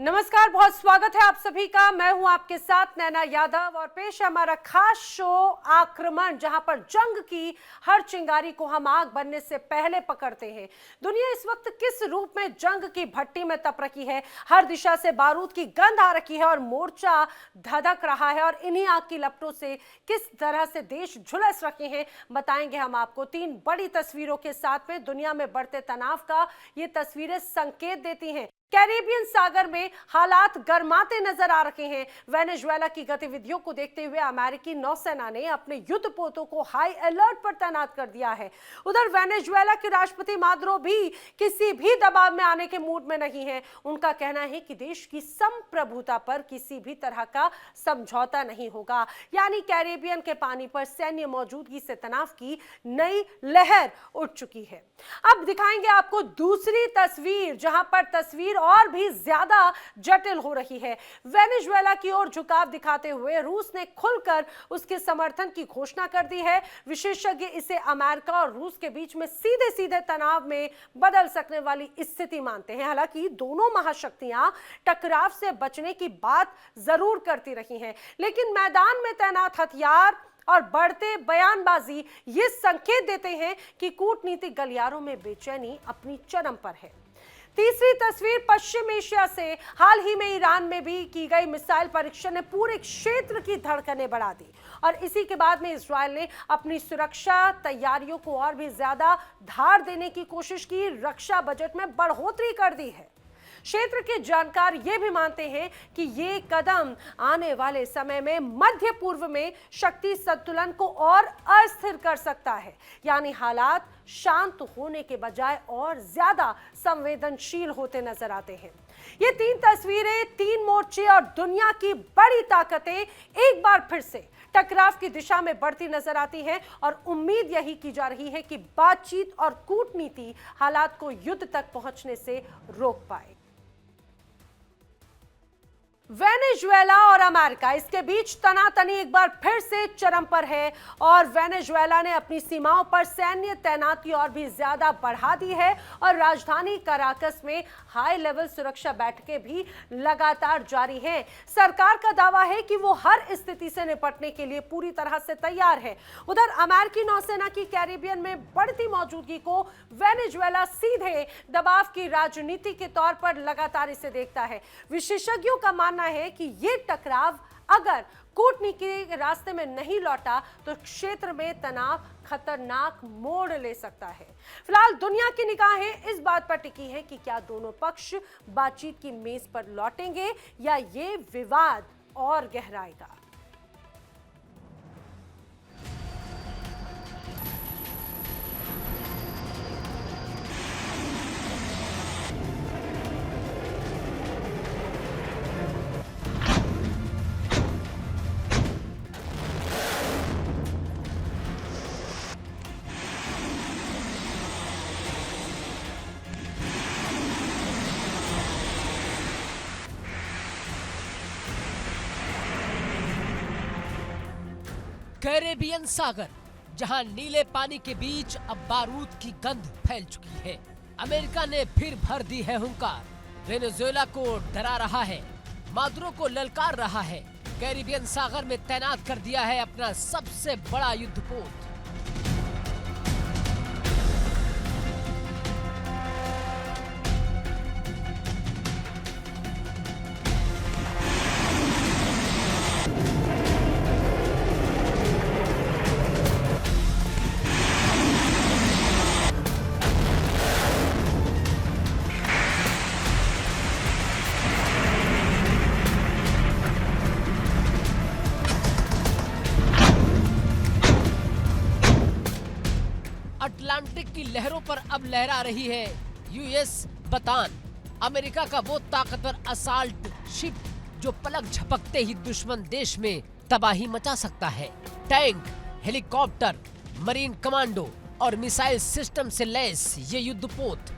नमस्कार, बहुत स्वागत है आप सभी का। मैं हूं आपके साथ नैना यादव और पेश है हमारा खास शो आक्रमण, जहां पर जंग की हर चिंगारी को हम आग बनने से पहले पकड़ते हैं। दुनिया इस वक्त किस रूप में जंग की भट्टी में तप रखी है, हर दिशा से बारूद की गंध आ रखी है और मोर्चा धधक रहा है और इन्हीं आग की लपटों से किस तरह से देश झुलस रखे हैं, बताएंगे हम आपको। 3 बड़ी तस्वीरों के साथ में दुनिया में बढ़ते तनाव का ये तस्वीरें संकेत देती हैं। कैरेबियन सागर में हालात गर्माते नजर आ रहे हैं। वेनेजुएला की गतिविधियों को देखते हुए अमेरिकी नौसेना ने अपने युद्धपोतों को हाई अलर्ट पर तैनात कर दिया है। उधर वेनेजुएला के राष्ट्रपति मादुरो भी किसी भी दबाव में आने के मूड में नहीं है। उनका कहना है कि देश की संप्रभुता पर किसी भी तरह का समझौता नहीं होगा। यानी कैरेबियन के पानी पर सैन्य मौजूदगी से तनाव की नई लहर उठ चुकी है। अब दिखाएंगे आपको दूसरी तस्वीर, जहां पर तस्वीर और भी ज्यादा जटिल हो रही है। वेनेजुएला की ओर झुकाव दिखाते हुए रूस ने खुलकर उसके समर्थन की घोषणा कर दी है। विशेषज्ञ इसे अमेरिका और रूस के बीच में सीधे सीधे तनाव में बदल सकने वाली स्थिति मानते हैं। हालांकि दोनों महाशक्तियां टकराव से बचने की बात जरूर करती रही हैं, लेकिन मैदान में तैनात हथियार और बढ़ते बयानबाजी ये संकेत देते हैं कि कूटनीतिक गलियारों में बेचैनी अपनी चरम पर है। तीसरी तस्वीर पश्चिम एशिया से। हाल ही में ईरान में भी की गई मिसाइल परीक्षण ने पूरे क्षेत्र की धड़कनें बढ़ा दी और इसी के बाद में इजरायल ने अपनी सुरक्षा तैयारियों को और भी ज्यादा धार देने की कोशिश की, रक्षा बजट में बढ़ोतरी कर दी है। क्षेत्र के जानकार ये भी मानते हैं कि ये कदम आने वाले समय में मध्य पूर्व में शक्ति संतुलन को और अस्थिर कर सकता है। यानी हालात शांत होने के बजाय और ज्यादा संवेदनशील होते नजर आते हैं। ये 3 तस्वीरें, 3 मोर्चे और दुनिया की बड़ी ताकतें एक बार फिर से टकराव की दिशा में बढ़ती नजर आती है और उम्मीद यही की जा रही है कि बातचीत और कूटनीति हालात को युद्ध तक पहुंचने से रोक पाए। वेनेजुएला और अमेरिका, इसके बीच तनातनी एक बार फिर से चरम पर है और वेनेजुएला ने अपनी सीमाओं पर सैन्य तैनाती और भी ज्यादा बढ़ा दी है और राजधानी कराकस में हाई लेवल सुरक्षा बैठकें भी लगातार जारी हैं। सरकार का दावा है कि वो हर स्थिति से निपटने के लिए पूरी तरह से तैयार है। उधर अमेरिकी नौसेना की कैरिबियन में बढ़ती मौजूदगी को वेनेजुएला सीधे दबाव की राजनीति के तौर पर लगातार इसे देखता है। विशेषज्ञों का मानना है कि ये टकराव अगर कूटनीति के रास्ते में नहीं लौटा तो क्षेत्र में तनाव खतरनाक मोड़ ले सकता है। फिलहाल दुनिया की निगाहें इस बात पर टिकी है कि क्या दोनों पक्ष बातचीत की मेज पर लौटेंगे या ये विवाद और गहराएगा। कैरेबियन सागर, जहां नीले पानी के बीच अब बारूद की गंध फैल चुकी है। अमेरिका ने फिर भर दी है हुंकार, वेनेजुएला को डरा रहा है, मादुरो को ललकार रहा है, कैरेबियन सागर में तैनात कर दिया है अपना सबसे बड़ा युद्धपोत। अटलांटिक की लहरों पर अब लहरा रही है यूएस बतान, अमेरिका का वो ताकतवर असाल्ट शिप जो पलक झपकते ही दुश्मन देश में तबाही मचा सकता है। टैंक, हेलीकॉप्टर, मरीन कमांडो और मिसाइल सिस्टम से लैस ये युद्धपोत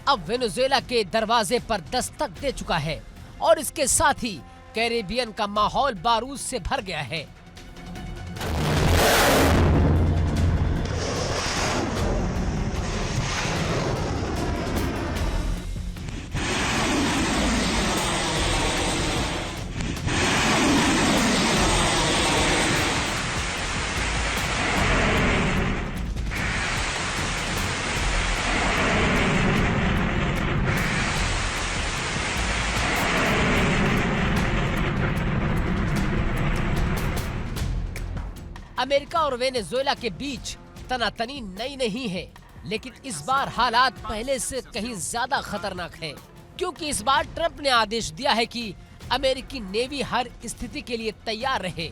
अब वेनेजुएला के दरवाजे पर दस्तक दे चुका है और इसके साथ ही कैरेबियन का माहौल बारूद से भर गया है। अमेरिका और वेनेजुएला के बीच तनातनी नई नहीं है, लेकिन इस बार हालात पहले से कहीं ज्यादा खतरनाक हैं, क्योंकि इस बार ट्रंप ने आदेश दिया है कि अमेरिकी नेवी हर स्थिति के लिए तैयार रहे।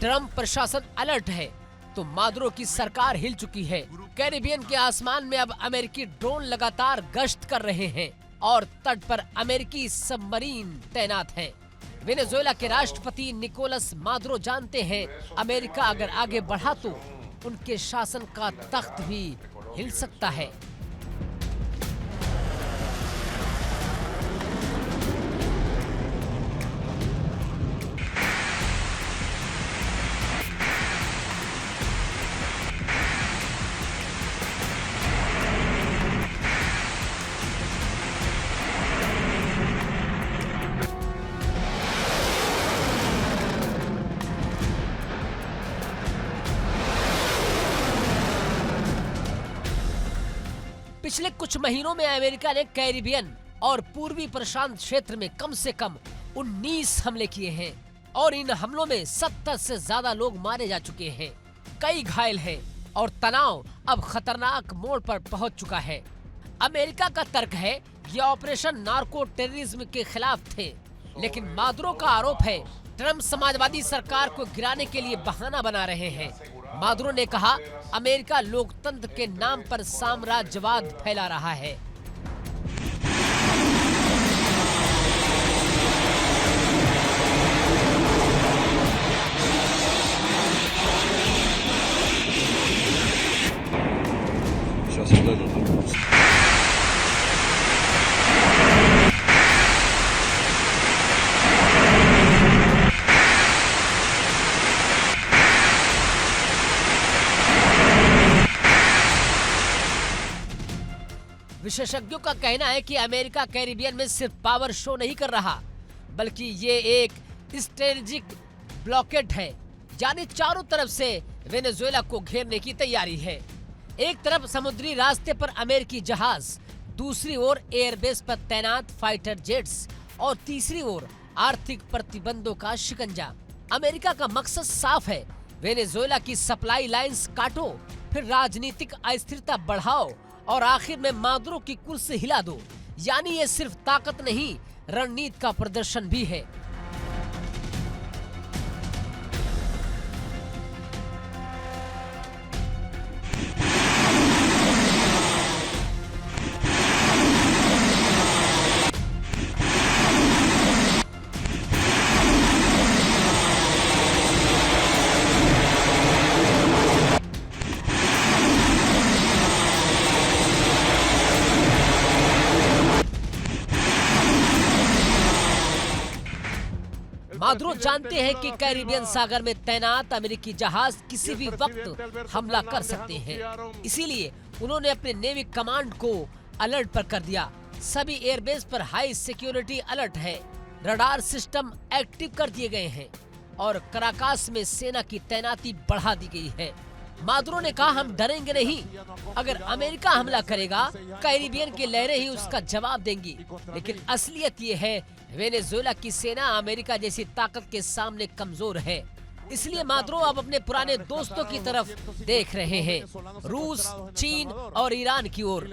ट्रंप प्रशासन अलर्ट है तो मादुरो की सरकार हिल चुकी है। कैरिबियन के आसमान में अब अमेरिकी ड्रोन लगातार गश्त कर रहे हैं और तट पर अमेरिकी सबमरीन तैनात हैं। वेनेजुएला के राष्ट्रपति निकोलस मादुरो जानते हैं अमेरिका अगर आगे बढ़ा तो उनके शासन का तख्त भी हिल सकता है। पिछले कुछ महीनों में अमेरिका ने कैरिबियन और पूर्वी प्रशांत क्षेत्र में कम से कम 19 हमले किए हैं और इन हमलों में 70 से ज्यादा लोग मारे जा चुके हैं, कई घायल हैं और तनाव अब खतरनाक मोड़ पर पहुंच चुका है। अमेरिका का तर्क है ये ऑपरेशन नार्को टेररिज्म के खिलाफ थे, लेकिन मादुरो का आरोप है ट्रंप समाजवादी सरकार को गिराने के लिए बहाना बना रहे हैं। मादुरो ने कहा अमेरिका लोकतंत्र के नाम पर साम्राज्यवाद फैला रहा है। विशेषज्ञों का कहना है कि अमेरिका कैरिबियन में सिर्फ पावर शो नहीं कर रहा, बल्कि ये एक स्ट्रेटेजिक ब्लॉकेड है, यानी चारों तरफ से वेनेजुएला को घेरने की तैयारी है। एक तरफ समुद्री रास्ते पर अमेरिकी जहाज, दूसरी ओर एयरबेस पर तैनात फाइटर जेट्स और तीसरी ओर आर्थिक प्रतिबंधों का शिकंजा। अमेरिका का मकसद साफ है, वेनेजुएला की सप्लाई लाइंस काटो, फिर राजनीतिक अस्थिरता बढ़ाओ और आखिर में मादुरो की कुर्सी हिला दो। यानी ये सिर्फ ताकत नहीं, रणनीति का प्रदर्शन भी है। मादुरो जानते हैं कि कैरिबियन सागर में तैनात अमेरिकी जहाज किसी भी वक्त हमला कर सकते हैं, इसीलिए उन्होंने अपने नेवी कमांड को अलर्ट पर कर दिया। सभी एयरबेस पर हाई सिक्योरिटी अलर्ट है, रडार सिस्टम एक्टिव कर दिए गए हैं और कराकास में सेना की तैनाती बढ़ा दी गई है। मादुरो ने कहा हम डरेंगे नहीं, अगर अमेरिका हमला करेगा कैरिबियन की लहरें ही उसका जवाब देंगी, लेकिन असलियत ये है वेनेजुएला की सेना अमेरिका जैसी ताकत के सामने कमजोर है। इसलिए मादुरो अब अपने पुराने दोस्तों की तरफ देख रहे हैं, रूस, चीन और ईरान की ओर।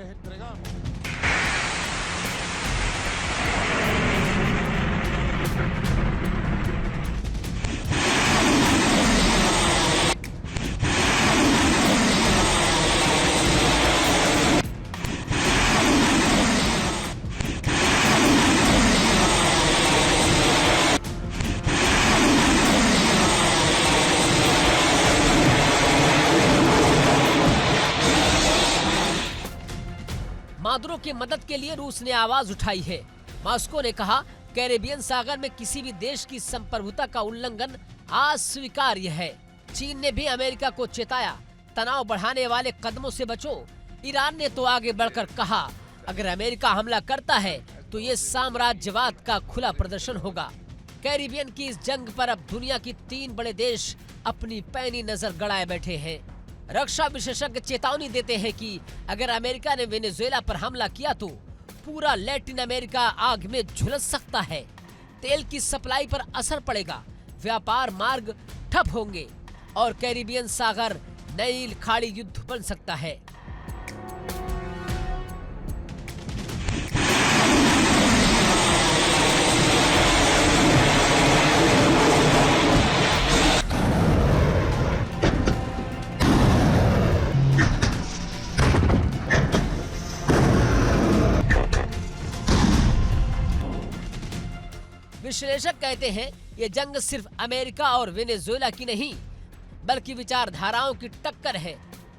मादुरो की मदद के लिए रूस ने आवाज उठाई है। मॉस्को ने कहा कैरिबियन सागर में किसी भी देश की संप्रभुता का उल्लंघन अस्वीकार्य है। चीन ने भी अमेरिका को चेताया, तनाव बढ़ाने वाले कदमों से बचो। ईरान ने तो आगे बढ़कर कहा अगर अमेरिका हमला करता है तो ये साम्राज्यवाद का खुला प्रदर्शन होगा। कैरिबियन की इस जंग पर अब दुनिया की 3 बड़े देश अपनी पैनी नजर गड़ाए बैठे हैं। रक्षा विशेषज्ञ चेतावनी देते हैं कि अगर अमेरिका ने वेनेजुएला पर हमला किया तो पूरा लैटिन अमेरिका आग में झुलस सकता है। तेल की सप्लाई पर असर पड़ेगा, व्यापार मार्ग ठप होंगे और कैरिबियन सागर नई खाड़ी युद्ध बन सकता है। विश्लेषक कहते हैं ये जंग सिर्फ अमेरिका और वेनेजुएला की नहीं बल्कि विचारधाराओं की टक्कर है।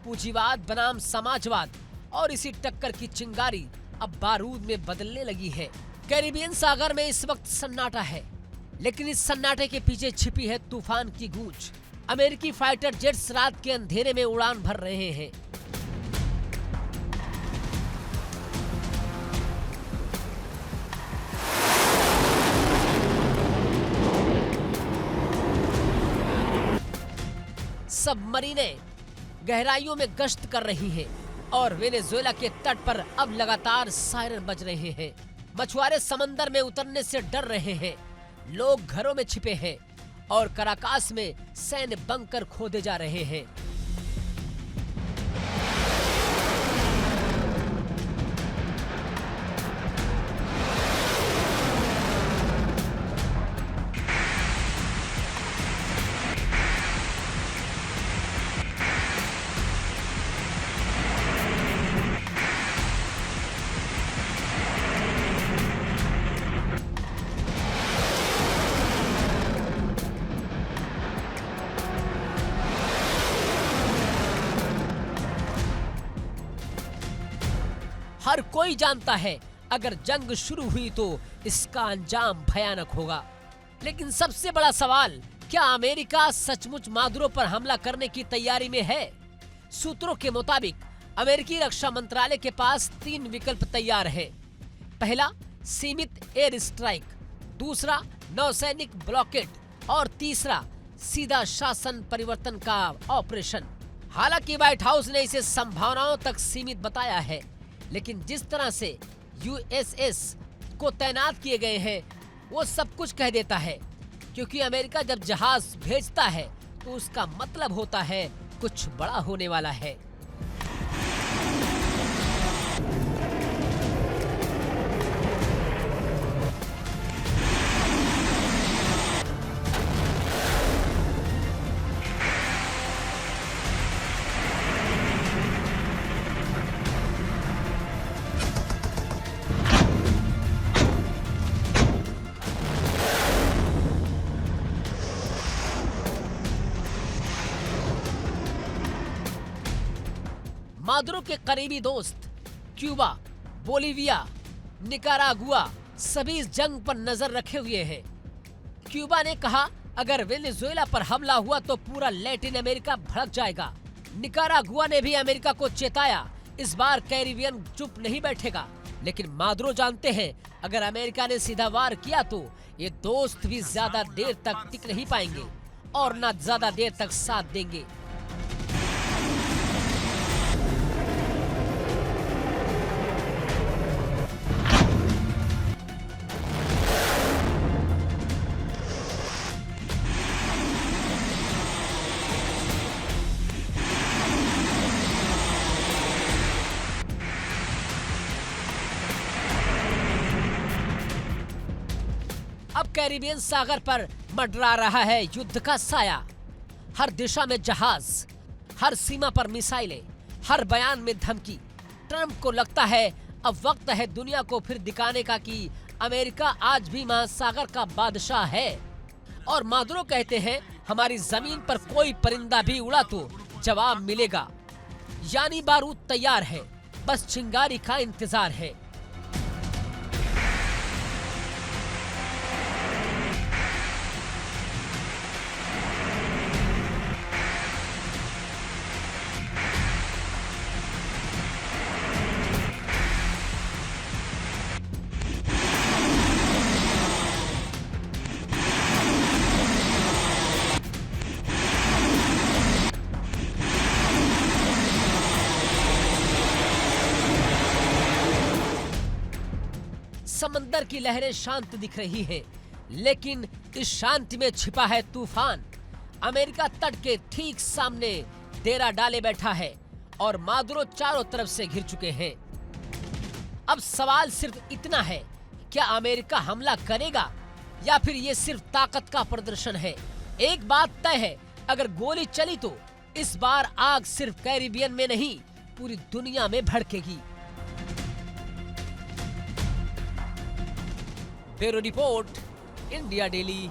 पूंजीवाद बनाम समाजवाद और इसी टक्कर की चिंगारी अब बारूद में बदलने लगी है। कैरिबियन सागर में इस वक्त सन्नाटा है, लेकिन इस सन्नाटे के पीछे छिपी है तूफान की गूंज। अमेरिकी फाइटर जेट्स रात के अंधेरे में उड़ान भर रहे हैं। सबमरीनें गहराइयों में गश्त कर रही हैं और वेनेजुएला के तट पर अब लगातार सायरन बज रहे हैं। मछुआरे समंदर में उतरने से डर रहे हैं, लोग घरों में छिपे हैं और कराकास में सैन्य बंकर खोदे जा रहे हैं। हर कोई जानता है अगर जंग शुरू हुई तो इसका अंजाम भयानक होगा। लेकिन सबसे बड़ा सवाल, क्या अमेरिका सचमुच मादुरो पर हमला करने की तैयारी में है? सूत्रों के मुताबिक अमेरिकी रक्षा मंत्रालय के पास 3 विकल्प तैयार हैं। पहला, सीमित एयर स्ट्राइक, दूसरा नौसैनिक ब्लॉकेड और तीसरा सीधा शासन परिवर्तन का ऑपरेशन। हालांकि व्हाइट हाउस ने इसे संभावनाओं तक सीमित बताया है, लेकिन जिस तरह से यूएसएस को तैनात किए गए हैं वो सब कुछ कह देता है, क्योंकि अमेरिका जब जहाज भेजता है तो उसका मतलब होता है कुछ बड़ा होने वाला है। मादुरो के करीबी दोस्त क्यूबा, बोलिविया, निकारागुआ सभी इस जंग पर नजर रखे हुए हैं। क्यूबा ने कहा अगर वेनेजुएला पर हमला हुआ तो पूरा लैटिन अमेरिका भड़क जाएगा। निकारागुआ ने भी अमेरिका को चेताया, इस बार कैरिबियन चुप नहीं बैठेगा। लेकिन मादुरो जानते हैं अगर अमेरिका ने सीधा वार किया तो ये दोस्त भी ज्यादा देर तक टिक नहीं पाएंगे और न ज्यादा देर तक साथ देंगे। अब कैरिबियन सागर पर मंडरा रहा है युद्ध का साया। हर दिशा में जहाज, हर सीमा पर मिसाइलें, हर बयान में धमकी। ट्रंप को लगता है अब वक्त है दुनिया को फिर दिखाने का कि अमेरिका आज भी महासागर का बादशाह है। और मादुरो कहते हैं हमारी जमीन पर कोई परिंदा भी उड़ा तो जवाब मिलेगा। यानी बारूद तैयार है, बस चिंगारी का इंतजार है। समंदर की लहरें शांत दिख रही हैं, लेकिन इस शांति में छिपा है तूफान। अमेरिका तट के ठीक सामने डेरा डाले बैठा है और मादुरो चारों तरफ से घिर चुके हैं। अब सवाल सिर्फ इतना है, क्या अमेरिका हमला करेगा या फिर ये सिर्फ ताकत का प्रदर्शन है? एक बात तय है, अगर गोली चली तो इस बार आग सिर्फ कैरिबियन में नहीं, पूरी दुनिया में भड़केगी। Bureau report, India daily.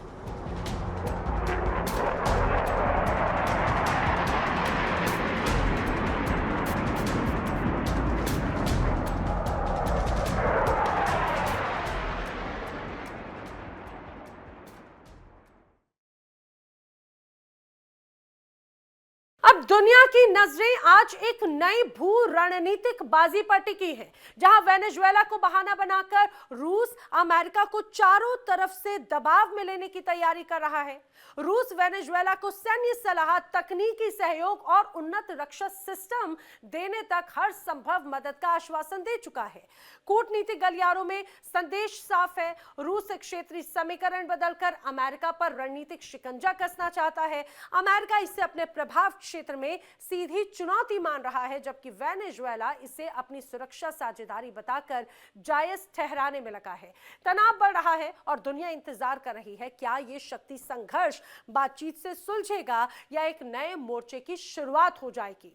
अब दुनिया की नजरें आज एक नई भू रणनीतिक बाजी पर टिकी हैं, जहां वेनेजुएला को बहाना बनाकर रूस अमेरिका को चारों तरफ से दबाव में लेने की तैयारी कर रहा है। रूस वेनेजुएला को सैन्य सलाह, तकनीकी सहयोग और उन्नत रक्षा सिस्टम देने तक हर संभव मदद का आश्वासन दे चुका है। कूटनीतिक गलियारों में संदेश साफ है, रूस क्षेत्रीय समीकरण बदलकर अमेरिका पर रणनीतिक शिकंजा कसना चाहता है। अमेरिका इसे अपने प्रभाव क्षेत्र में सीधी चुनौती मान रहा है, जबकि वेनेजुएला इसे अपनी सुरक्षा साझेदारी बताकर जायज ठहराने में लगा है। तनाव बढ़ रहा है और दुनिया इंतजार कर रही है, क्या ये शक्ति संघर्ष बातचीत से सुलझेगा या एक नए मोर्चे की शुरुआत हो जाएगी।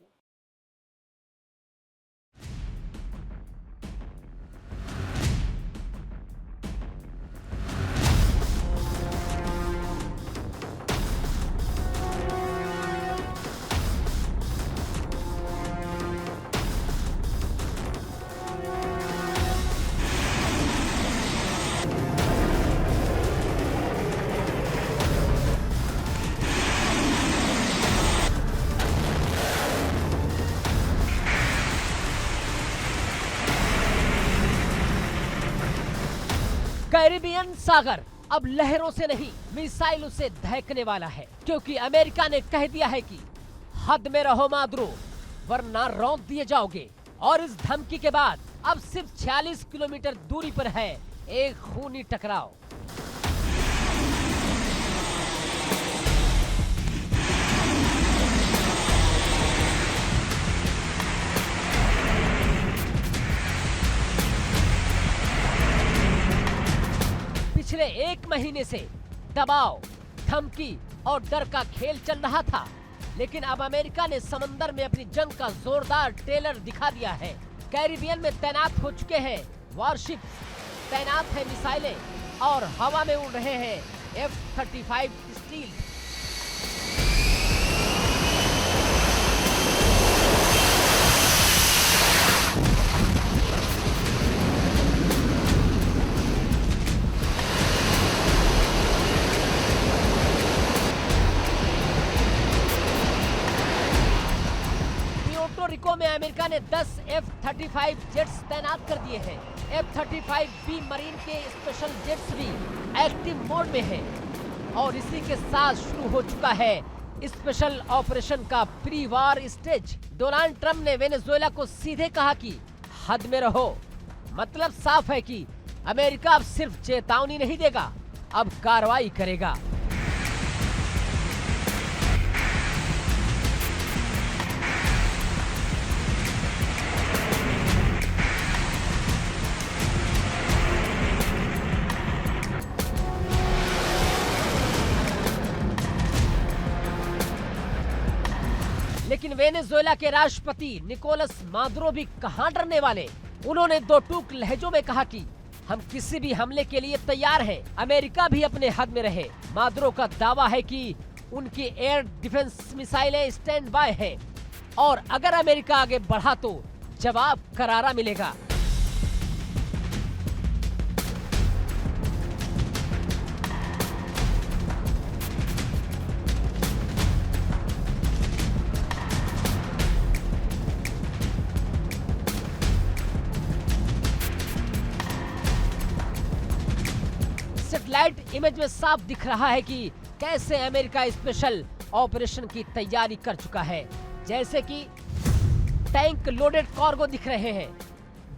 कैरिबियन सागर अब लहरों से नहीं, मिसाइलों से दहकने वाला है, क्योंकि अमेरिका ने कह दिया है कि हद में रहो मादुरो, वरना रौंद दिए जाओगे। और इस धमकी के बाद अब सिर्फ 46 किलोमीटर दूरी पर है एक खूनी टकराव। पिछले एक महीने से दबाव, धमकी और डर का खेल चल रहा था, लेकिन अब अमेरिका ने समंदर में अपनी जंग का जोरदार ट्रेलर दिखा दिया है। कैरिबियन में तैनात हो चुके हैं वॉरशिप, तैनात है मिसाइलें और हवा में उड़ रहे हैं F-35 स्टील। रिको में अमेरिका ने 10 F-35 जेट्स तैनात कर दिए हैं। F-35B मरीन के स्पेशल जेट्स भी एक्टिव मोड में हैं और इसी के साथ शुरू हो चुका है स्पेशल ऑपरेशन का pre war stage. Donald Trump ने वेनेजुएला को सीधे कहा कि हद में रहो। मतलब साफ है कि अमेरिका अब सिर्फ चेतावनी नहीं देगा, अब कार्रवाई करेगा। लेकिन वेनेजुएला के राष्ट्रपति निकोलस मादुरो भी कहां डरने वाले। उन्होंने दो टूक लहजों में कहा कि हम किसी भी हमले के लिए तैयार हैं, अमेरिका भी अपने हद में रहे। मादुरो का दावा है कि उनकी एयर डिफेंस मिसाइलें स्टैंड बाय हैं और अगर अमेरिका आगे बढ़ा तो जवाब करारा मिलेगा। सैटेलाइट इमेज में साफ दिख रहा है कि कैसे अमेरिका स्पेशल ऑपरेशन की तैयारी कर चुका है। जैसे कि टैंक लोडेड कार्गो दिख रहे हैं,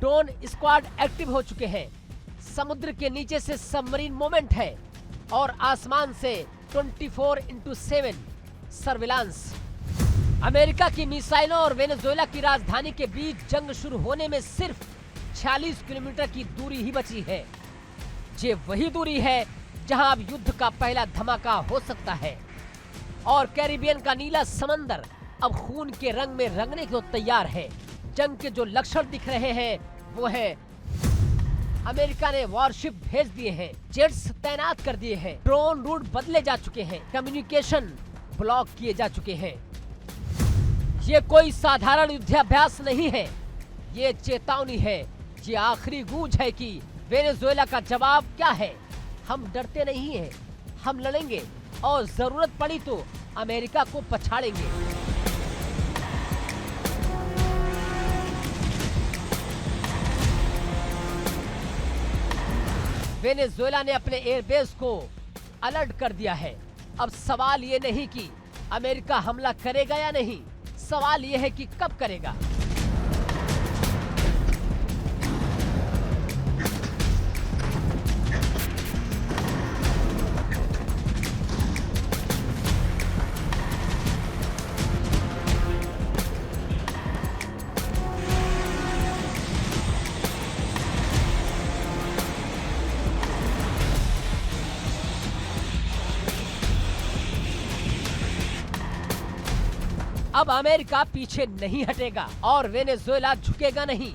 ड्रोन स्क्वाड एक्टिव हो चुके हैं, समुद्र के नीचे से सबमरीन मूवमेंट है और आसमान से 24/7 सर्विलांस। अमेरिका की मिसाइलों और वेनेजुएला की राजधानी के बीच जंग शुरू होने में सिर्फ 46 किलोमीटर की दूरी ही बची है। ये वही दूरी है जहां अब युद्ध का पहला धमाका हो सकता है और कैरिबियन का नीला समंदर अब खून के रंग में रंगने को तैयार है। जंग के जो लक्षण दिख रहे हैं वो है अमेरिका ने वॉरशिप भेज दिए हैं, जेट्स तैनात कर दिए हैं, ड्रोन रूट बदले जा चुके हैं, कम्युनिकेशन ब्लॉक किए जा चुके हैं। ये कोई साधारण युद्धाभ्यास नहीं है, ये चेतावनी है, ये आखिरी गूंज है कि वेनेजुएला का जवाब क्या है। हम डरते नहीं हैं, हम लड़ेंगे और जरूरत पड़ी तो अमेरिका को पछाड़ेंगे। वेनेजुएला ने अपने एयरबेस को अलर्ट कर दिया है। अब सवाल ये नहीं कि अमेरिका हमला करेगा या नहीं, सवाल ये है कि कब करेगा। अब अमेरिका पीछे नहीं हटेगा और वेनेजुएला झुकेगा नहीं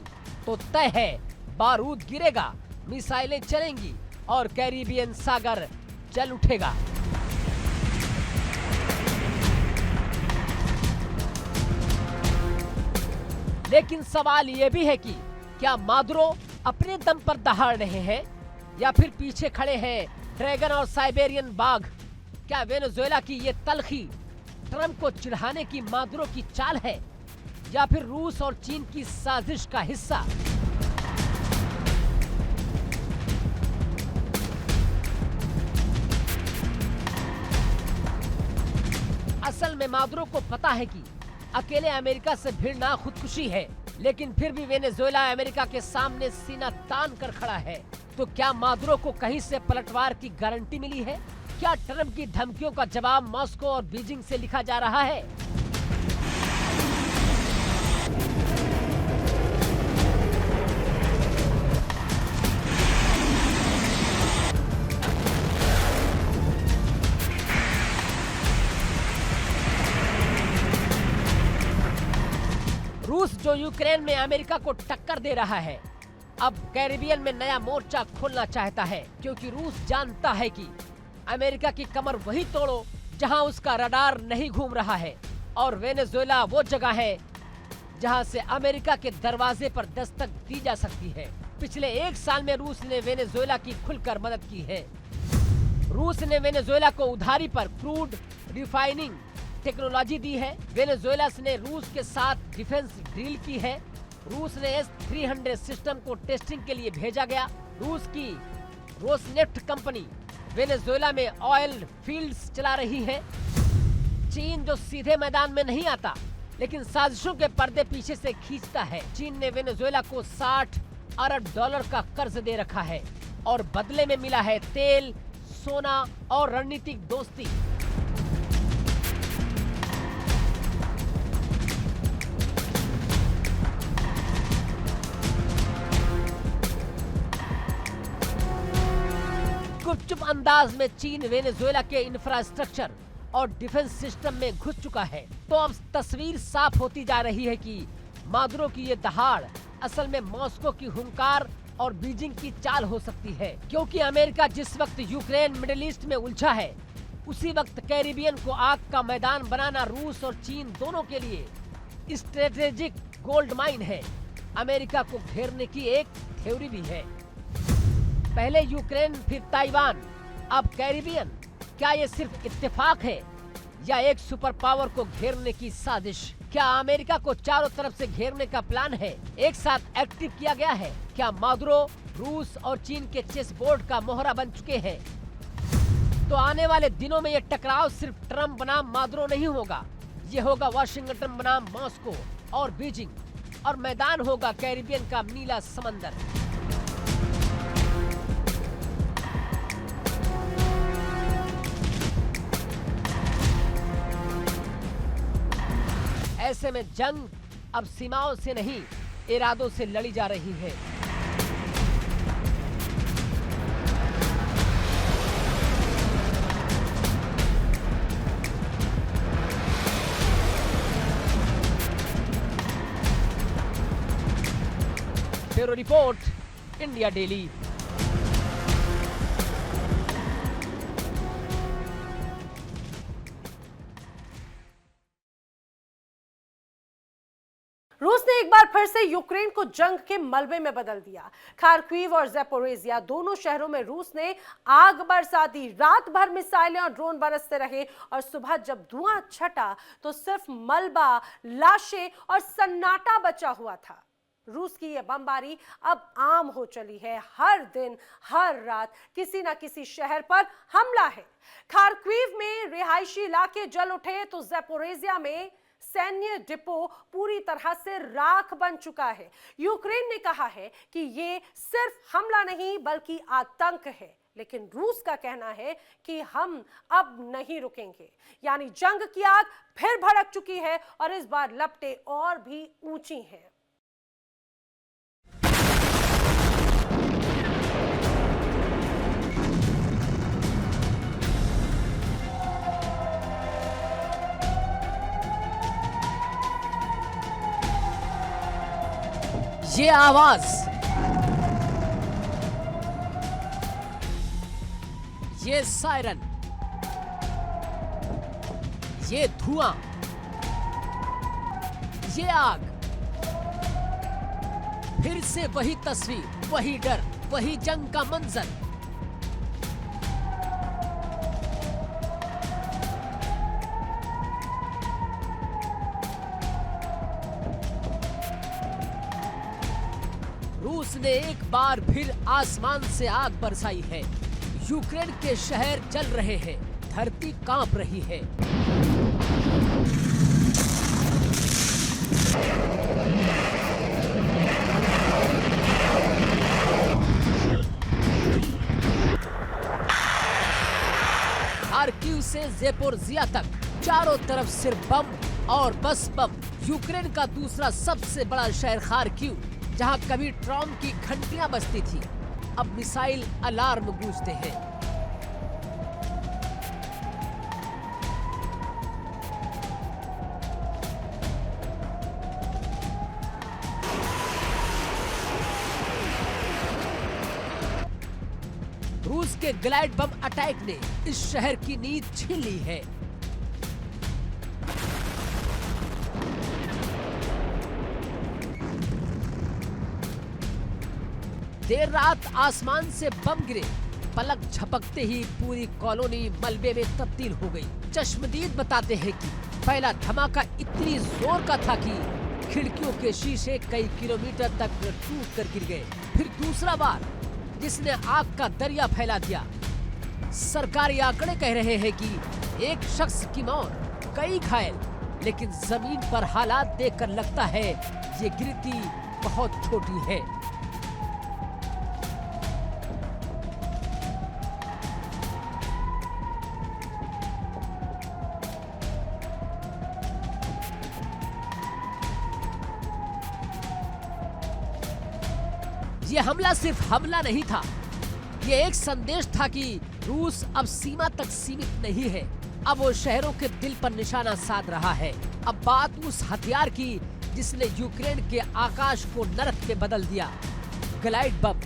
तो तय है, बारूद गिरेगा, मिसाइलें चलेंगी और कैरिबियन सागर जल उठेगा। लेकिन सवाल ये भी है कि क्या मादुरो अपने दम पर दहाड़ रहे हैं या फिर पीछे खड़े हैं ड्रैगन और साइबेरियन बाघ। क्या वेनेजुएला की ये तल्खी ट्रंप को चिढ़ाने की मादुरो की चाल है या फिर रूस और चीन की साजिश का हिस्सा। असल में मादुरो को पता है कि अकेले अमेरिका से भिड़ना खुदकुशी है, लेकिन फिर भी वेनेजुएला अमेरिका के सामने सीना तान कर खड़ा है। तो क्या मादुरो को कहीं से पलटवार की गारंटी मिली है? क्या ट्रंप की धमकियों का जवाब मॉस्को और बीजिंग से लिखा जा रहा है? रूस जो यूक्रेन में अमेरिका को टक्कर दे रहा है, अब कैरिबियन में नया मोर्चा खोलना चाहता है, क्योंकि रूस जानता है कि अमेरिका की कमर वही तोड़ो जहां उसका रडार नहीं घूम रहा है और वेनेजुएला वो जगह है जहां से अमेरिका के दरवाजे पर दस्तक दी जा सकती है। पिछले 1 साल में रूस ने वेनेजुएला की खुलकर मदद की है। रूस ने वेनेजुएला को उधारी पर क्रूड रिफाइनिंग टेक्नोलॉजी दी है। वेनेजुएला ने रूस के साथ डिफेंस डील की है। रूस ने S-300 सिस्टम को टेस्टिंग के लिए भेजा गया। रूस की रोसनेफ्ट कंपनी वेनेजुएला में ऑयल फील्ड्स चला रही है। चीन जो सीधे मैदान में नहीं आता लेकिन साजिशों के पर्दे पीछे से खींचता है। चीन ने वेनेजुएला को $60 अरब का कर्ज दे रखा है और बदले में मिला है तेल, सोना और रणनीतिक दोस्ती। गुपचुप अंदाज में चीन वेनेजुएला के इंफ्रास्ट्रक्चर और डिफेंस सिस्टम में घुस चुका है। तो अब तस्वीर साफ होती जा रही है कि मादुरो की ये दहाड़ असल में मॉस्को की हुंकार और बीजिंग की चाल हो सकती है, क्योंकि अमेरिका जिस वक्त यूक्रेन मिडिल ईस्ट में उलझा है, उसी वक्त कैरिबियन को आग का मैदान बनाना रूस और चीन दोनों के लिए स्ट्रेटेजिक गोल्ड माइन है। अमेरिका को घेरने की एक थ्योरी भी है, पहले यूक्रेन फिर ताइवान, अब कैरिबियन। क्या ये सिर्फ इत्तेफाक है या एक सुपर पावर को घेरने की साजिश? क्या अमेरिका को चारों तरफ से घेरने का प्लान है, एक साथ एक्टिव किया गया है? क्या मादुरो रूस और चीन के चेस बोर्ड का मोहरा बन चुके हैं? तो आने वाले दिनों में ये टकराव सिर्फ ट्रंप बनाम मादुरो नहीं होगा, ये होगा वाशिंगटन बनाम मॉस्को और बीजिंग, और मैदान होगा कैरिबियन का नीला समंदर। ऐसे में जंग अब सीमाओं से नहीं, इरादों से लड़ी जा रही है। Bureau report, India daily. रूस ने एक बार फिर से यूक्रेन को जंग के मलबे में बदल दिया। खार्किव और ज़ैपोरिज़िया दोनों शहरों में रूस ने आग बरसा दी। रात भर मिसाइलें और ड्रोन बरसते रहे और सुबह जब धुआं छटा तो सिर्फ मलबा, लाशें और सन्नाटा बचा हुआ था। रूस की यह बमबारी अब आम हो चली है। हर दिन, हर रात किसी ना किसी शहर पर हमला है। खार्किव में रिहायशी इलाके जल उठे तो ज़ैपोरिज़िया में सैन्य डिपो पूरी तरह से राख बन चुका है। यूक्रेन ने कहा है कि ये सिर्फ हमला नहीं बल्कि आतंक है, लेकिन रूस का कहना है कि हम अब नहीं रुकेंगे। यानी जंग की आग फिर भड़क चुकी है और इस बार लपटें और भी ऊंची हैं। ये आवाज, ये सायरन, ये धुआं, ये आग, फिर से वही तस्वीर, वही डर, वही जंग का मंजर। रूस ने एक बार फिर आसमान से आग बरसाई है। यूक्रेन के शहर जल रहे हैं, धरती कांप रही है। खार्किव से ज़ैपोरिज़िया तक चारों तरफ सिर्फ बम और बस बम। यूक्रेन का दूसरा सबसे बड़ा शहर खार्किव, जहां कभी ट्रॉम की घंटियां बजती थी, अब मिसाइल अलार्म गूंजते हैं। रूस के ग्लाइड बम अटैक ने इस शहर की नींद छीन ली है। देर रात आसमान से बम गिरे, पलक झपकते ही पूरी कॉलोनी मलबे में तब्दील हो गई। चश्मदीद बताते हैं कि पहला धमाका इतनी जोर का था कि खिड़कियों के शीशे कई किलोमीटर तक टूट कर गिर गए। फिर दूसरा बार, जिसने आग का दरिया फैला दिया। सरकारी आंकड़े कह रहे हैं कि एक शख्स की मौत, कई घायल, लेकिन जमीन पर हालात देखकर लगता है ये गिनती बहुत छोटी है। ये हमला सिर्फ हमला नहीं था, ये एक संदेश था कि रूस अब सीमा तक सीमित नहीं है। अब वो शहरों के दिल पर निशाना साध रहा है। अब बात उस हथियार की जिसने यूक्रेन के आकाश को नरक में बदल दिया, ग्लाइड बम।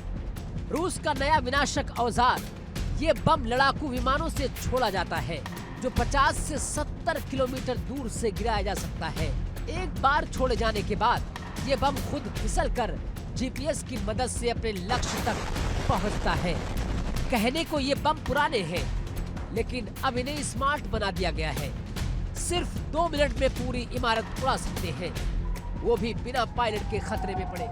रूस का नया विनाशक औजार। ये बम लड़ाकू विमानों से छोड़ा जाता है, जो 50 से 70 किलोमीटर दूर से गिराया जा सकता है। एक बार छोड़े जाने के बाद ये बम खुद फिसलकर जीपीएस की मदद से अपने लक्ष्य तक पहुंचता है। कहने को ये बम पुराने हैं, लेकिन अब इन्हें स्मार्ट बना दिया गया है। सिर्फ 2 मिनट में पूरी इमारत उड़ा सकते हैं, वो भी बिना पायलट के खतरे में पड़े।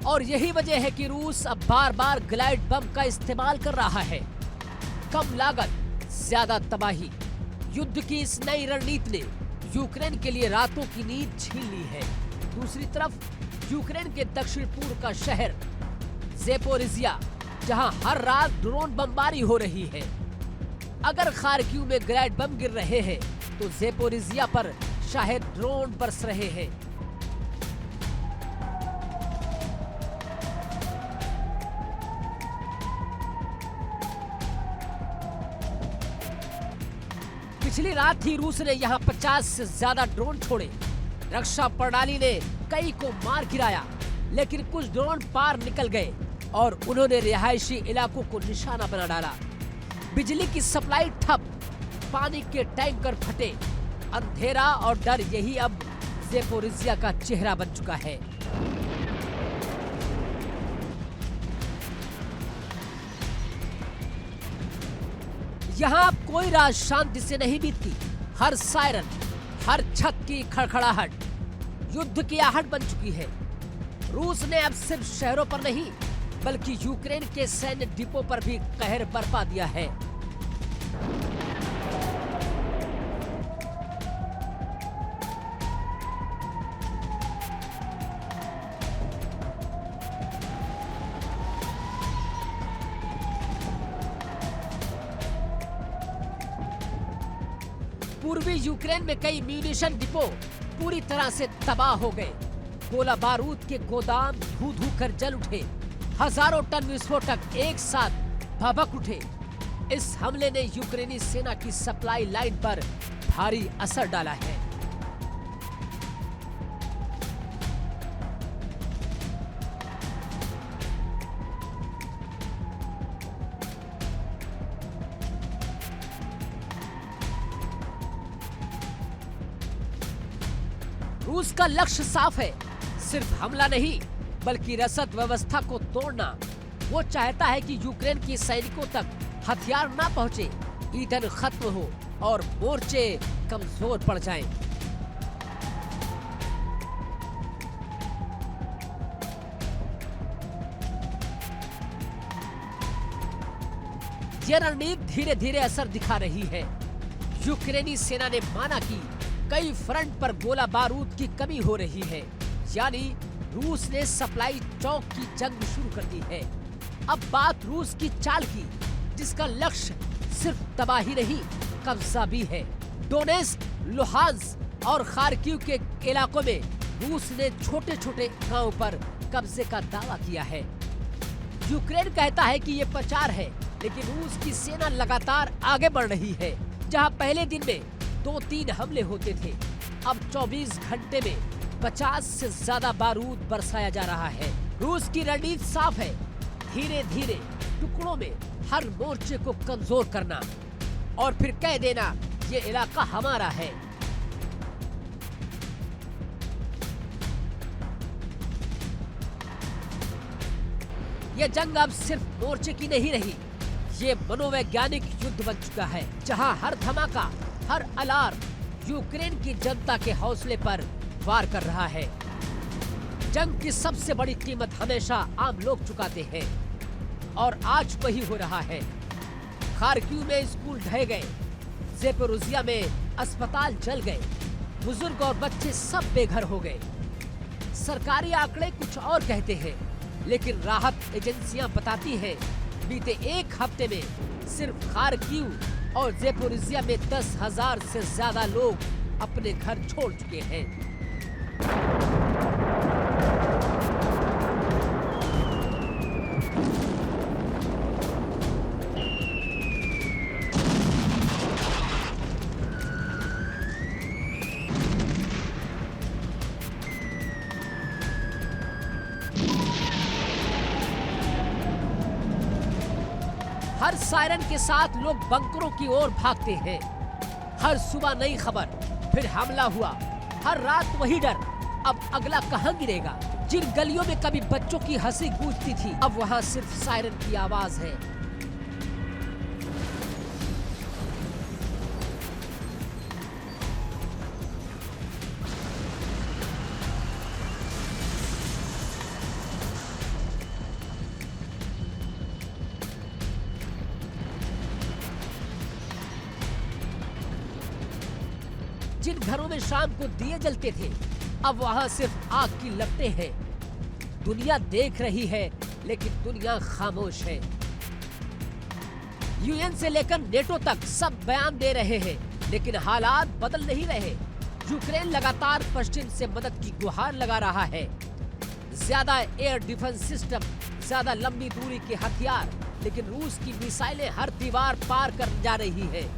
और यही वजह है कि रूस अब बार बार ग्लाइड बम का इस्तेमाल कर रहा है। कम लागत, ज्यादा तबाही। युद्ध की इस नई रणनीति ने यूक्रेन के लिए रातों की नींद छीन ली है। दूसरी तरफ यूक्रेन के दक्षिण पूर्व का शहर ज़ेपोरिज़िया, जहां हर रात ड्रोन बमबारी हो रही है। अगर खार्किव में ग्रेनेड बम गिर रहे हैं तो ज़ेपोरिज़िया पर शायद ड्रोन बरस रहे हैं। पिछली रात ही रूस ने यहां 50 से ज्यादा ड्रोन छोड़े। रक्षा प्रणाली ने कई को मार गिराया, लेकिन कुछ ड्रोन पार निकल गए और उन्होंने रिहायशी इलाकों को निशाना बना डाला। बिजली की सप्लाई ठप, पानी के टैंकर फटे, अंधेरा और डर यही अब ज़ेपोरिज़िया का चेहरा बन चुका है। यहाँ अब कोई रात शांति से नहीं बीतती। हर सायरन, हर छत की खड़खड़ाहट युद्ध की आहट बन चुकी है। रूस ने अब सिर्फ शहरों पर नहीं बल्कि यूक्रेन के सैन्य डिपो पर भी कहर बरपा दिया है। पूर्वी यूक्रेन में कई म्यूनिशन डिपो पूरी तरह से तबाह हो गए। गोला बारूद के गोदाम धू धू कर जल उठे। हजारों टन विस्फोटक एक साथ भभक उठे। इस हमले ने यूक्रेनी सेना की सप्लाई लाइन पर भारी असर डाला है। रूस का लक्ष्य साफ है, सिर्फ हमला नहीं बल्कि रसद व्यवस्था को तोड़ना। वो चाहता है कि यूक्रेन के सैनिकों तक हथियार ना पहुंचे, ईंधन खत्म हो और मोर्चे कमजोर पड़ जाएं। ये रणनीति धीरे धीरे असर दिखा रही है। यूक्रेनी सेना ने माना कि कई फ्रंट पर गोला बारूद की कमी हो रही है, यानी रूस ने सप्लाई चौक की जंग शुरू कर दी है। अब बात रूस की चाल की, जिसका लक्ष्य सिर्फ तबाही नहीं कब्जा भी है। डोनेट्स्क, लुहांस्क और खार्किव के इलाकों में रूस ने छोटे छोटे गांवों पर कब्जे का दावा किया है। यूक्रेन कहता है कि ये प्रचार है, लेकिन रूस की सेना लगातार आगे बढ़ रही है। जहां पहले दिन में 2-3 हमले होते थे, अब 24 घंटे में 50 से ज्यादा बारूद बरसाया जा रहा है। रूस की रणनीति साफ है, धीरे धीरे टुकड़ों में हर मोर्चे को कमजोर करना और फिर कह देना ये इलाका हमारा है। ये जंग अब सिर्फ मोर्चे की नहीं रही, ये मनोवैज्ञानिक युद्ध बन चुका है, जहां हर धमाका, हर अलार्म यूक्रेन की जनता के हौसले पर वार कर रहा है। जंग की सबसे बड़ी कीमत हमेशा आम लोग चुकाते हैं और आज वही हो रहा है। खार्किव में स्कूल ढह गए, ज़ेपोरिज़िया में अस्पताल जल गए, बुजुर्ग और बच्चे सब बेघर हो गए। सरकारी आंकड़े कुछ और कहते हैं, लेकिन राहत एजेंसियां बताती हैं बीते एक हफ्ते में सिर्फ खार्किव और ज़ेपोरिज़िया में 10,000 से ज्यादा लोग अपने घर छोड़ चुके हैं। हर सायरन के साथ लोग बंकरों की ओर भागते हैं। हर सुबह नई खबर, फिर हमला हुआ, हर रात वही डर, अब अगला कहां गिरेगा। जिन गलियों में कभी बच्चों की हंसी गूंजती थी, अब वहां सिर्फ सायरन की आवाज है। जिन घरों में शाम को दिए जलते थे, अब वहाँ सिर्फ आग की लपटें हैं। दुनिया देख रही है, लेकिन दुनिया खामोश है। यूएन से लेकर नेटो तक सब बयान दे रहे हैं, लेकिन हालात बदल नहीं रहे। यूक्रेन लगातार पश्चिम से मदद की गुहार लगा रहा है। ज्यादा एयर डिफेंस सिस्टम, ज्यादा लंबी दूरी के हथियार, लेकिन रूस की मिसाइलें हर दीवार पार कर जा रही है।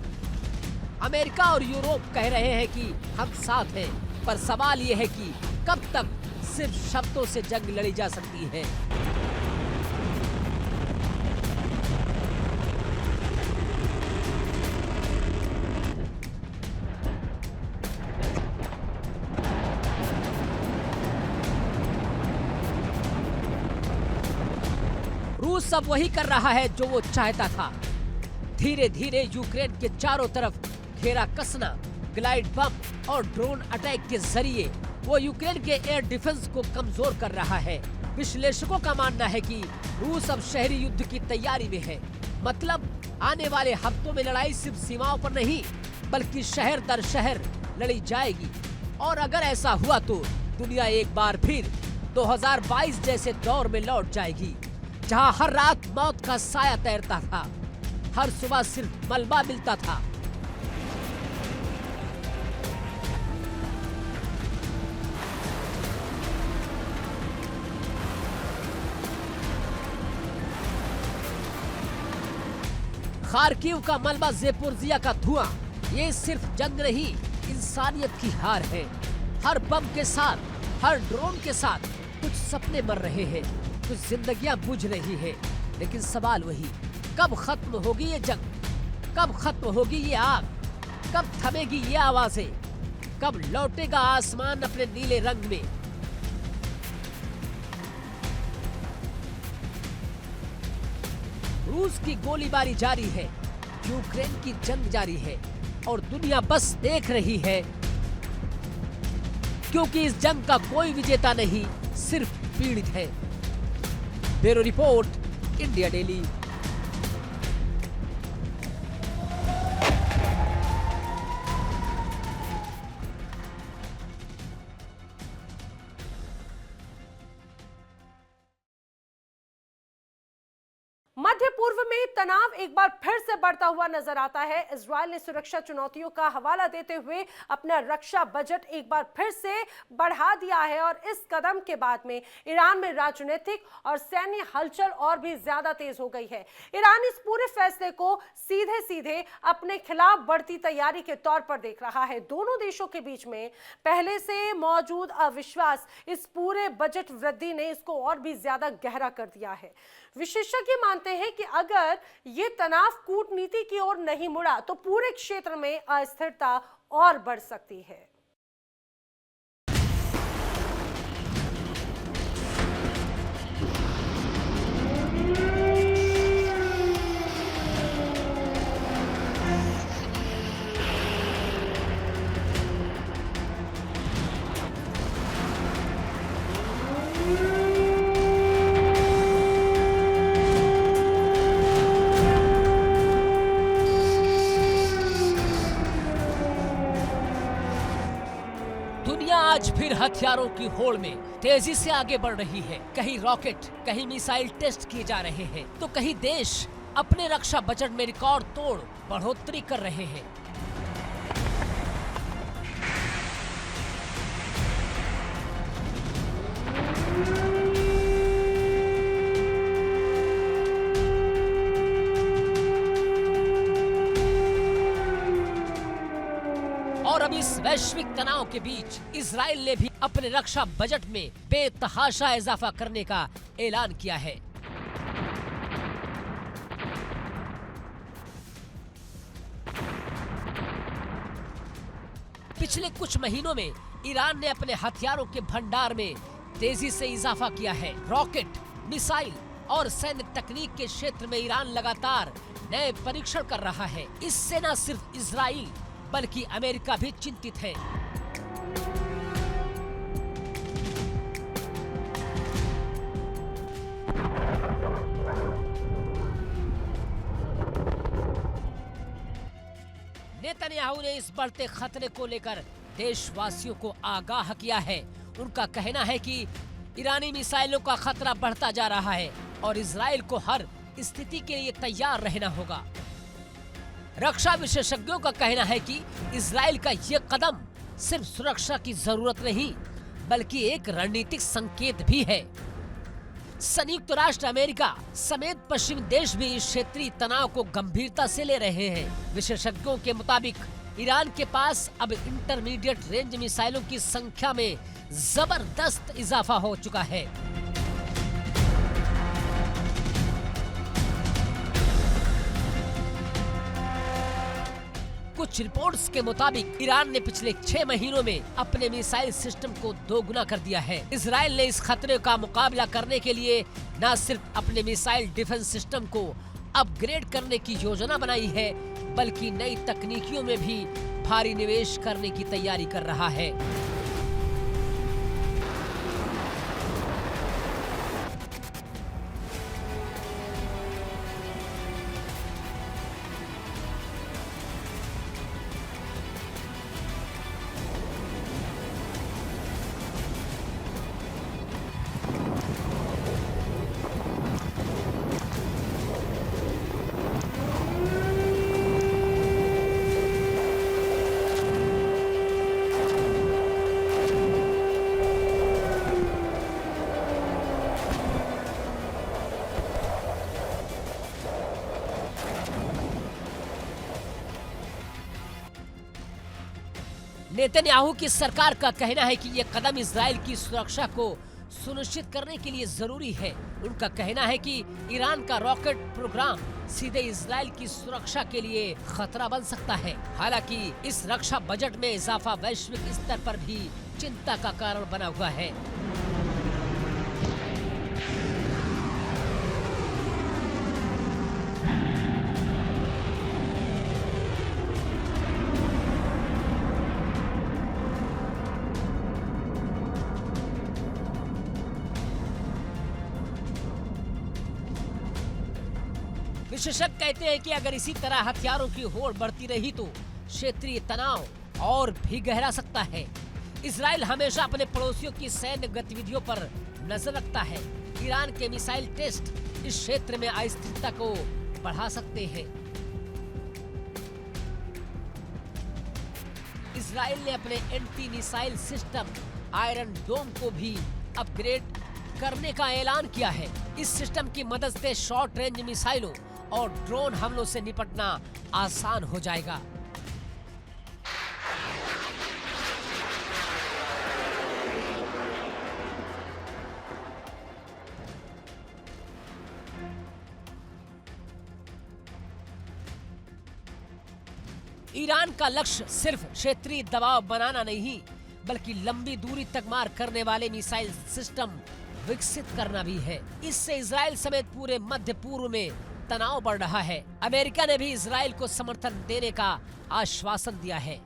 अमेरिका और यूरोप कह रहे हैं कि हम साथ हैं, पर सवाल ये है कि कब तक सिर्फ शब्दों से जंग लड़ी जा सकती है। रूस अब वही कर रहा है जो वो चाहता था। धीरे धीरे यूक्रेन के चारों तरफ घेरा कसना, ग्लाइड बम और ड्रोन अटैक के जरिए वो यूक्रेन के एयर डिफेंस को कमजोर कर रहा है। विश्लेषकों का मानना है कि रूस अब शहरी युद्ध की तैयारी में है। मतलब आने वाले हफ्तों में लड़ाई सिर्फ सीमाओं पर नहीं, बल्कि शहर दर शहर लड़ी जाएगी। और अगर ऐसा हुआ तो दुनिया एक बार फिर 2022 जैसे दौर में लौट जाएगी, जहां हर रात मौत का साया तैरता था, हर सुबह सिर्फ मलबा मिलता था। खार्किव का मलबा, ज़ेपोरिज़िया का धुआं, ये सिर्फ जंग नहीं, इंसानियत की हार है। हर बम के साथ, हर ड्रोन के साथ कुछ सपने मर रहे हैं, कुछ जिंदगियां बुझ रही है। लेकिन सवाल वही, कब खत्म होगी ये जंग? कब खत्म होगी ये आग? कब थमेगी ये आवाजें? कब लौटेगा आसमान अपने नीले रंग में? रूस की गोलीबारी जारी है, यूक्रेन की जंग जारी है, और दुनिया बस देख रही है, क्योंकि इस जंग का कोई विजेता नहीं, सिर्फ पीड़ित है। Bureau report, India daily. मध्य पूर्व में तनाव एक बार फिर से बढ़ता हुआ नजर आता है। इजरायल ने सुरक्षा चुनौतियों का हवाला देते हुए अपना रक्षा बजट एक बार फिर से बढ़ा दिया है, और इस कदम के बाद में ईरान में राजनीतिक और सैन्य हलचल और भी ज्यादा तेज हो गई है। ईरान इस पूरे फैसले को सीधे सीधे अपने खिलाफ बढ़ती तैयारी के तौर पर देख रहा है। दोनों देशों के बीच में पहले से मौजूद अविश्वास इस पूरे बजट वृद्धि ने इसको और भी ज्यादा गहरा कर दिया है। विशेषज्ञ मानते हैं कि अगर ये तनाव कूटनीति की ओर नहीं मुड़ा तो पूरे क्षेत्र में अस्थिरता और बढ़ सकती है। आज फिर हथियारों की होड़ में तेजी से आगे बढ़ रही है। कहीं रॉकेट, कहीं मिसाइल टेस्ट किए जा रहे हैं, तो कहीं देश अपने रक्षा बजट में रिकॉर्ड तोड़ बढ़ोतरी कर रहे हैं। और अब इस वैश्विक तनाव के बीच इजराइल ने भी अपने रक्षा बजट में बेतहाशा इजाफा करने का ऐलान किया है। पिछले कुछ महीनों में ईरान ने अपने हथियारों के भंडार में तेजी से इजाफा किया है। रॉकेट, मिसाइल और सैन्य तकनीक के क्षेत्र में ईरान लगातार नए परीक्षण कर रहा है। इससे न सिर्फ इजराइल बल्कि अमेरिका भी चिंतित है। नेतन्याहू ने इस बढ़ते खतरे को लेकर देशवासियों को आगाह किया है। उनका कहना है कि ईरानी मिसाइलों का खतरा बढ़ता जा रहा है और इजराइल को हर स्थिति के लिए तैयार रहना होगा। रक्षा विशेषज्ञों का कहना है कि इजराइल का ये कदम सिर्फ सुरक्षा की जरूरत नहीं बल्कि एक रणनीतिक संकेत भी है। संयुक्त राष्ट्र अमेरिका समेत पश्चिमी देश भी इस क्षेत्रीय तनाव को गंभीरता से ले रहे हैं। विशेषज्ञों के मुताबिक ईरान के पास अब इंटरमीडिएट रेंज मिसाइलों की संख्या में जबरदस्त इजाफा हो चुका है। कुछ रिपोर्ट्स के मुताबिक ईरान ने पिछले 6 महीनों में अपने मिसाइल सिस्टम को दोगुना कर दिया है। इजराइल ने इस खतरे का मुकाबला करने के लिए न सिर्फ अपने मिसाइल डिफेंस सिस्टम को अपग्रेड करने की योजना बनाई है बल्कि नई तकनीकियों में भी भारी निवेश करने की तैयारी कर रहा है। नेतन्याहू की सरकार का कहना है कि ये कदम इजराइल की सुरक्षा को सुनिश्चित करने के लिए जरूरी है। उनका कहना है कि ईरान का रॉकेट प्रोग्राम सीधे इजराइल की सुरक्षा के लिए खतरा बन सकता है। हालांकि इस रक्षा बजट में इजाफा वैश्विक स्तर पर भी चिंता का कारण बना हुआ है। विशेषज्ञ कहते हैं कि अगर इसी तरह हथियारों की होड़ बढ़ती रही तो क्षेत्रीय तनाव और भी गहरा सकता है। इजराइल हमेशा अपने पड़ोसियों की सैन्य गतिविधियों पर नजर रखता है। ईरान के मिसाइल टेस्ट इस क्षेत्र में अस्थिरता को बढ़ा सकते हैं। इजराइल ने अपने एंटी मिसाइल सिस्टम आयरन डोम को भी अपग्रेड करने का ऐलान किया है। इस सिस्टम की मदद से शॉर्ट रेंज मिसाइलों और ड्रोन हमलों से निपटना आसान हो जाएगा। ईरान का लक्ष्य सिर्फ क्षेत्रीय दबाव बनाना नहीं बल्कि लंबी दूरी तक मार करने वाले मिसाइल सिस्टम विकसित करना भी है। इससे इजराइल समेत पूरे मध्य पूर्व में तनाव बढ़ रहा है। अमेरिका ने भी इजराइल को समर्थन देने का आश्वासन दिया है।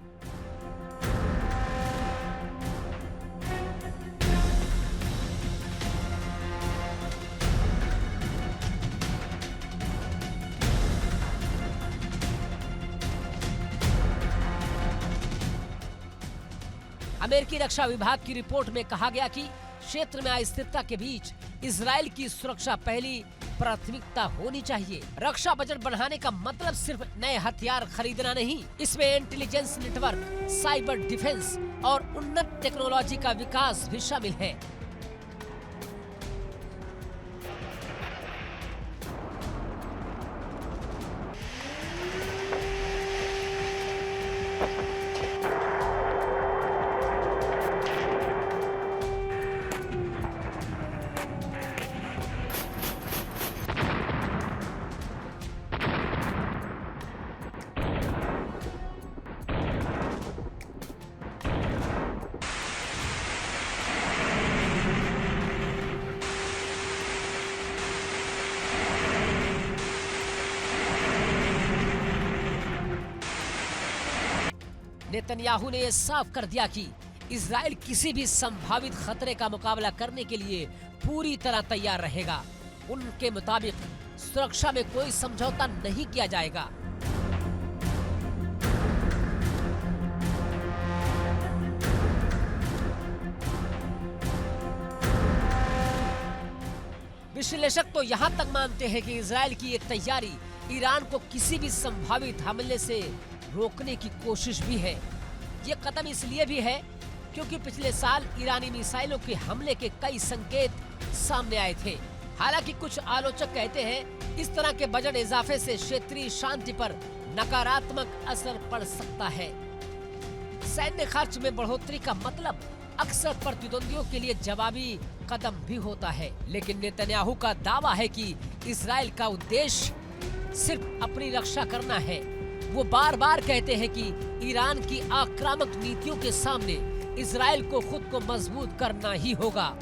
अमेरिकी रक्षा विभाग की रिपोर्ट में कहा गया कि क्षेत्र में अस्थिरता के बीच इजराइल की सुरक्षा पहली प्राथमिकता होनी चाहिए। रक्षा बजट बढ़ाने का मतलब सिर्फ नए हथियार खरीदना नहीं, इसमें इंटेलिजेंस नेटवर्क, साइबर डिफेंस और उन्नत टेक्नोलॉजी का विकास भी शामिल है। नेतन्याहू ने यह साफ कर दिया कि इजराइल किसी भी संभावित खतरे का मुकाबला करने के लिए पूरी तरह तैयार रहेगा। उनके मुताबिक सुरक्षा में कोई समझौता नहीं किया जाएगा। विश्लेषक तो यहाँ तक मानते हैं कि इजराइल की ये तैयारी ईरान को किसी भी संभावित हमले से रोकने की कोशिश भी है। ये कदम इसलिए भी है क्योंकि पिछले साल ईरानी मिसाइलों के हमले के कई संकेत सामने आए थे। हालांकि कुछ आलोचक कहते हैं इस तरह के बजट इजाफे से क्षेत्रीय शांति पर नकारात्मक असर पड़ सकता है। सैन्य खर्च में बढ़ोतरी का मतलब अक्सर प्रतिद्वंदियों के लिए जवाबी कदम भी होता है, लेकिन नेतन्याहू का दावा है कि इजराइल का उद्देश्य सिर्फ अपनी रक्षा करना है। वो बार बार कहते हैं कि ईरान की आक्रामक नीतियों के सामने इजराइल को खुद को मजबूत करना ही होगा।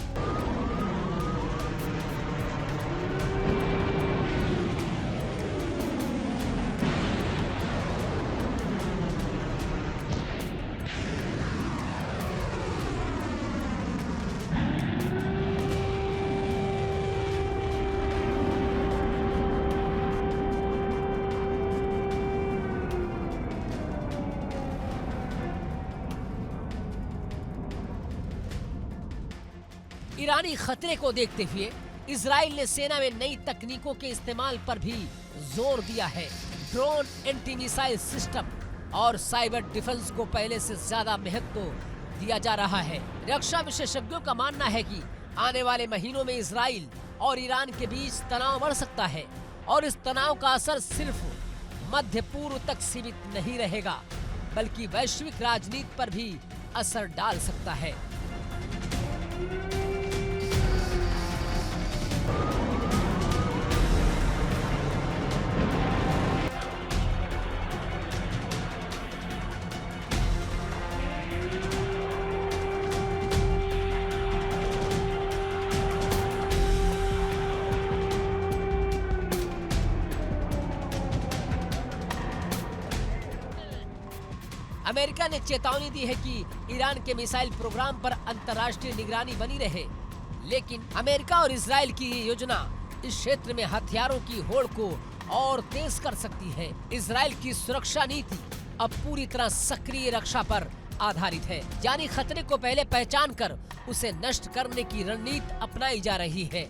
ईरानी खतरे को देखते हुए इजराइल ने सेना में नई तकनीकों के इस्तेमाल पर भी जोर दिया है। ड्रोन, एंटी मिसाइल सिस्टम और साइबर डिफेंस को पहले से ज्यादा महत्व दिया जा रहा है। रक्षा विशेषज्ञों का मानना है कि आने वाले महीनों में इजराइल और ईरान के बीच तनाव बढ़ सकता है और इस तनाव का असर सिर्फ मध्य पूर्व तक सीमित नहीं रहेगा, बल्कि वैश्विक राजनीति पर भी असर डाल सकता है। अमेरिका ने चेतावनी दी है कि ईरान के मिसाइल प्रोग्राम पर अंतर्राष्ट्रीय निगरानी बनी रहे, लेकिन अमेरिका और इजराइल की ये योजना इस क्षेत्र में हथियारों की होड़ को और तेज कर सकती है। इजराइल की सुरक्षा नीति अब पूरी तरह सक्रिय रक्षा पर आधारित है, यानी खतरे को पहले पहचान कर उसे नष्ट करने की रणनीति अपनाई जा रही है।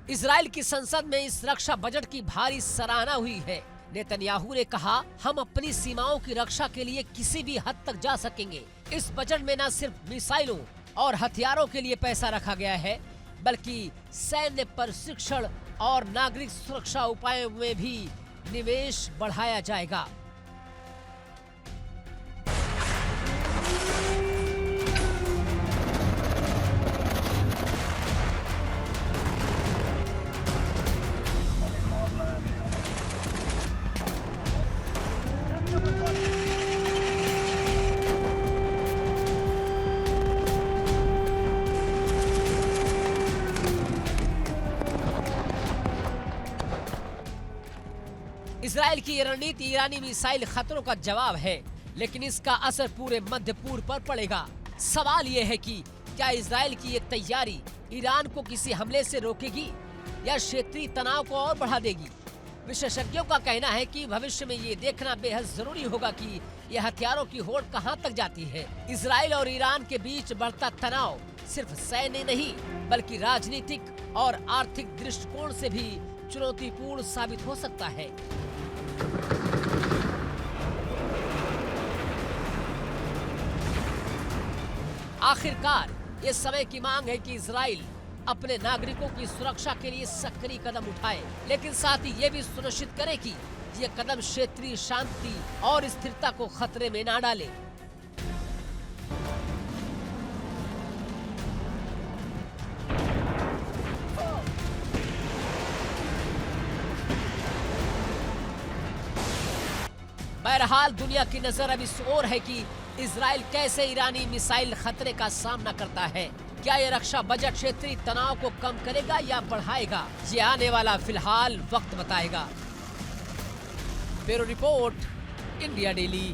इजराइल की संसद में इस रक्षा बजट की भारी सराहना हुई है। नेतन्याहू ने कहा, हम अपनी सीमाओं की रक्षा के लिए किसी भी हद तक जा सकेंगे। इस बजट में न सिर्फ मिसाइलों और हथियारों के लिए पैसा रखा गया है, बल्कि सैन्य प्रशिक्षण और नागरिक सुरक्षा उपायों में भी निवेश बढ़ाया जाएगा। इजराइल की रणनीति ईरानी मिसाइल खतरों का जवाब है, लेकिन इसका असर पूरे मध्य पूर्व पर पड़ेगा। सवाल ये है कि क्या इजराइल की ये तैयारी ईरान को किसी हमले से रोकेगी या क्षेत्रीय तनाव को और बढ़ा देगी? विशेषज्ञों का कहना है कि भविष्य में ये देखना बेहद जरूरी होगा कि ये हथियारों की होड़ कहां तक जाती है। इजराइल और ईरान के बीच बढ़ता तनाव सिर्फ सैन्य नहीं, बल्कि राजनीतिक और आर्थिक दृष्टिकोण से भी चुनौतीपूर्ण साबित हो सकता है। आखिरकार ये समय की मांग है कि इजराइल अपने नागरिकों की सुरक्षा के लिए सक्रिय कदम उठाए, लेकिन साथ ही ये भी सुनिश्चित करे कि ये कदम क्षेत्रीय शांति और स्थिरता को खतरे में न डाले। बहरहाल दुनिया की नजर अब इस ओर है कि इजराइल कैसे ईरानी मिसाइल खतरे का सामना करता है। क्या ये रक्षा बजट क्षेत्रीय तनाव को कम करेगा या बढ़ाएगा, ये आने वाला फिलहाल वक्त बताएगा। Bureau report, India daily.